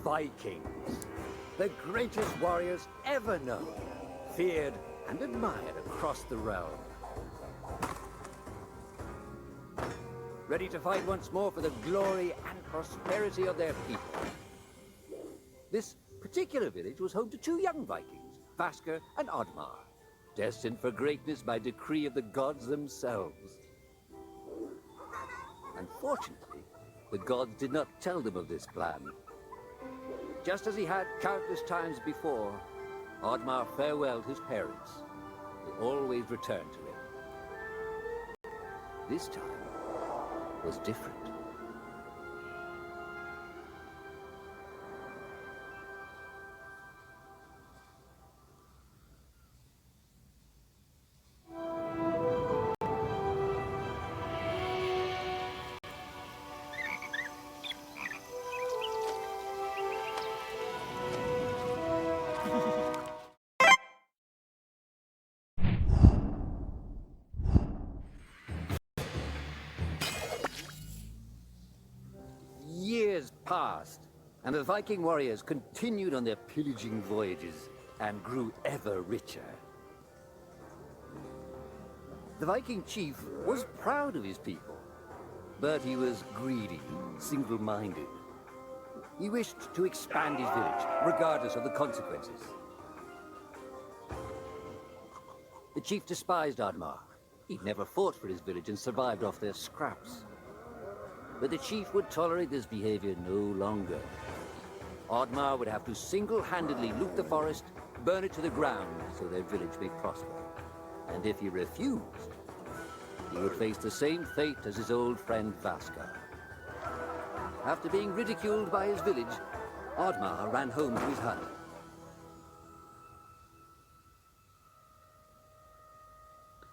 Vikings, the greatest warriors ever known, feared and admired across the realm. Ready to fight once more for the glory and prosperity of their people. This particular village was home to two young Vikings, Vasker and Oddmar, destined for greatness by decree of the gods themselves. Unfortunately, the gods did not tell them of this plan. Just as he had countless times before, Oddmar farewelled his parents. They always returned to him. This time was different. Years passed, and the Viking warriors continued on their pillaging voyages and grew ever richer. The Viking chief was proud of his people, but he was greedy, single-minded. He wished to expand his village, regardless of the consequences. The chief despised Oddmar. He'd never fought for his village and survived off their scraps. But the chief would tolerate this behavior no longer. Oddmar would have to single-handedly loot the forest, burn it to the ground so their village may prosper. And if he refused, he would face the same fate as his old friend Vasker. After being ridiculed by his village, Oddmar ran home to his hut.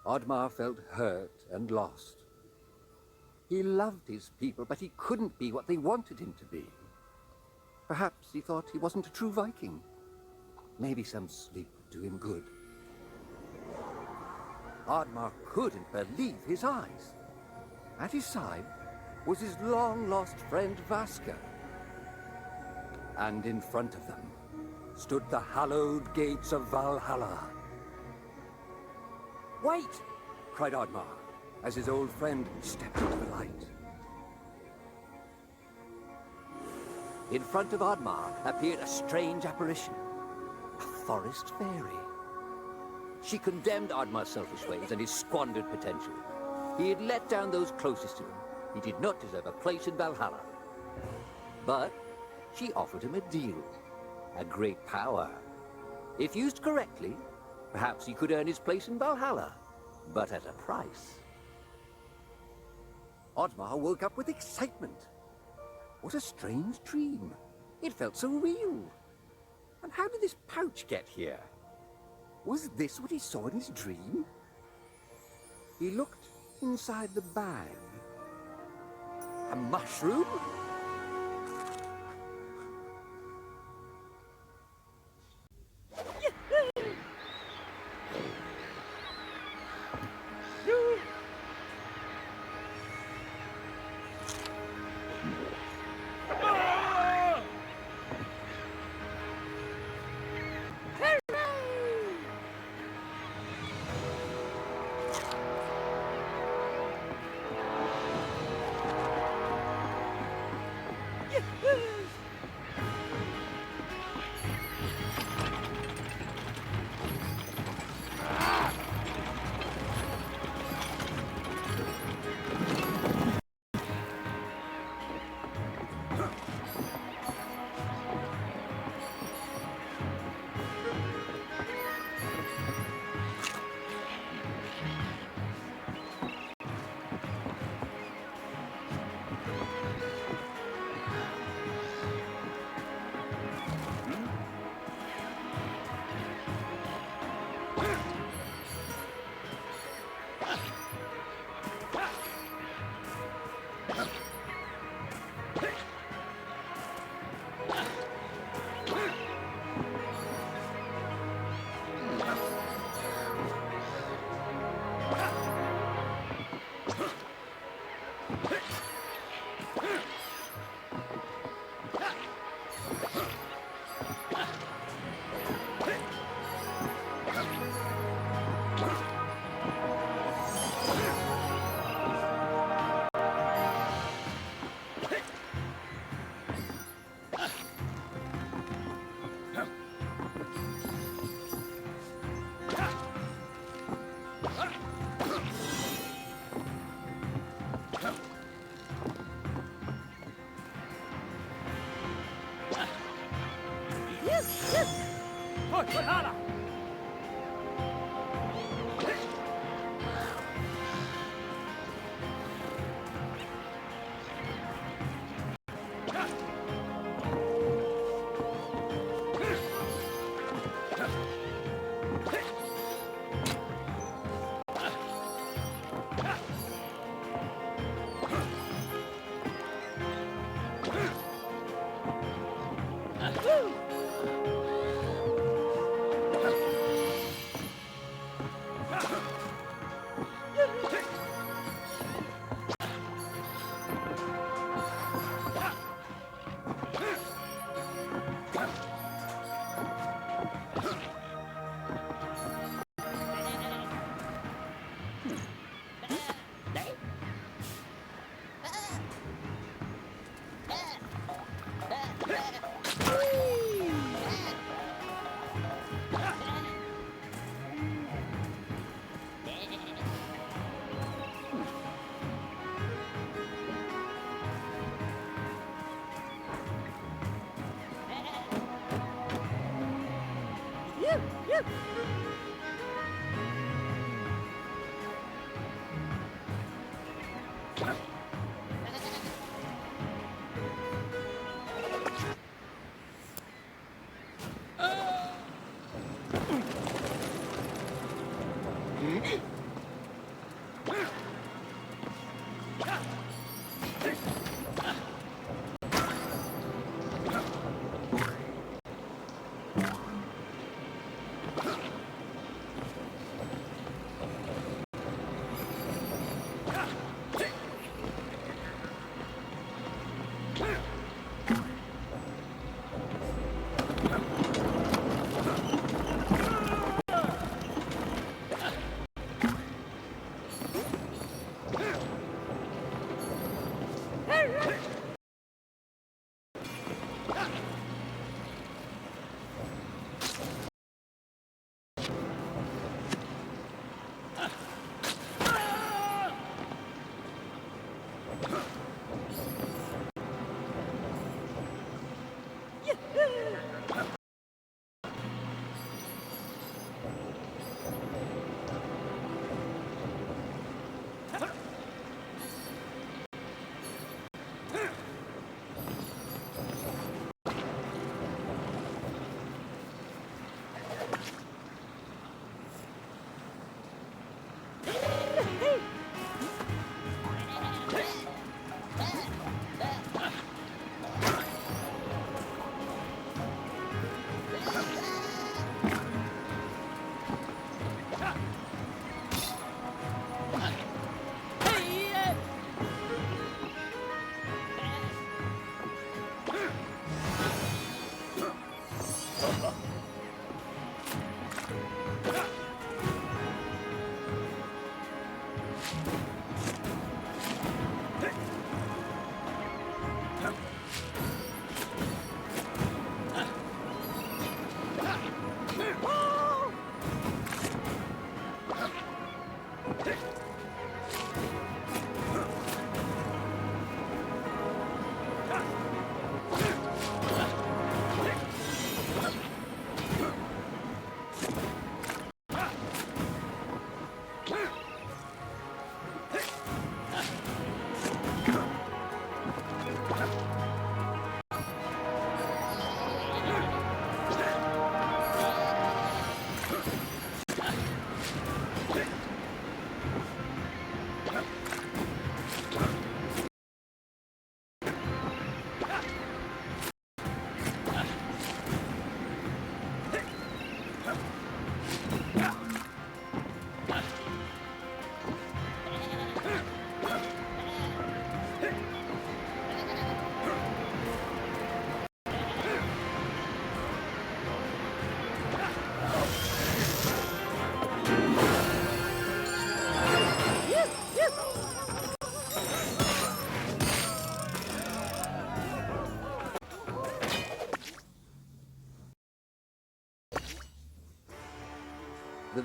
Oddmar felt hurt and lost. He loved his people, but he couldn't be what they wanted him to be. Perhaps he thought he wasn't a true Viking. Maybe some sleep would do him good. Oddmar couldn't believe his eyes. At his side was his long-lost friend Vasker. And in front of them stood the hallowed gates of Valhalla. "Wait!" cried Oddmar, as his old friend stepped into the light. In front of Oddmar appeared a strange apparition, a forest fairy. She condemned Oddmar's selfish ways and his squandered potential. He had let down those closest to him. He did not deserve a place in Valhalla. But she offered him a deal, a great power. If used correctly, perhaps he could earn his place in Valhalla, but at a price. Oddmar woke up with excitement. What a strange dream. It felt so real. And how did this pouch get here? Was this what he saw in his dream? He looked inside the bag. A mushroom?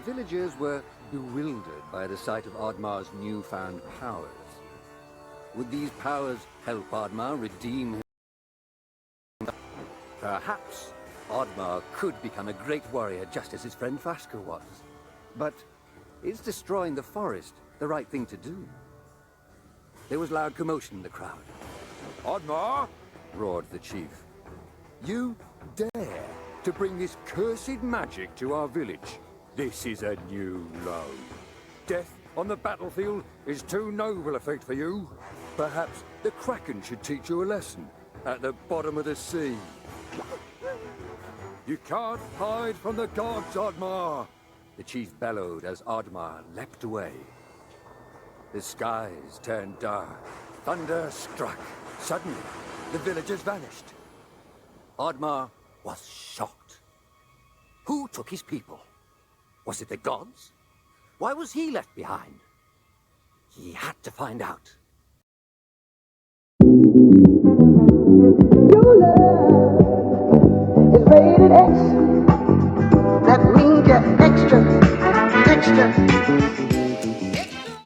villagers were bewildered by the sight of Oddmar's newfound powers. Would these powers help Oddmar redeem him? Perhaps Oddmar could become a great warrior just as his friend Fasker was. But is destroying the forest the right thing to do? There was loud commotion in the crowd. Oddmar! Roared the chief. You dare to bring this cursed magic to our village? This is a new low. Death on the battlefield is too noble a fate for you. Perhaps the Kraken should teach you a lesson at the bottom of the sea. You can't hide from the gods, Oddmar! The chief bellowed as Oddmar leapt away. The skies turned dark. Thunder struck. Suddenly, the villagers vanished. Oddmar was shocked. Who took his people? Was it the gods? Why was he left behind? He had to find out. Your love is rated X. That means you're extra, extra.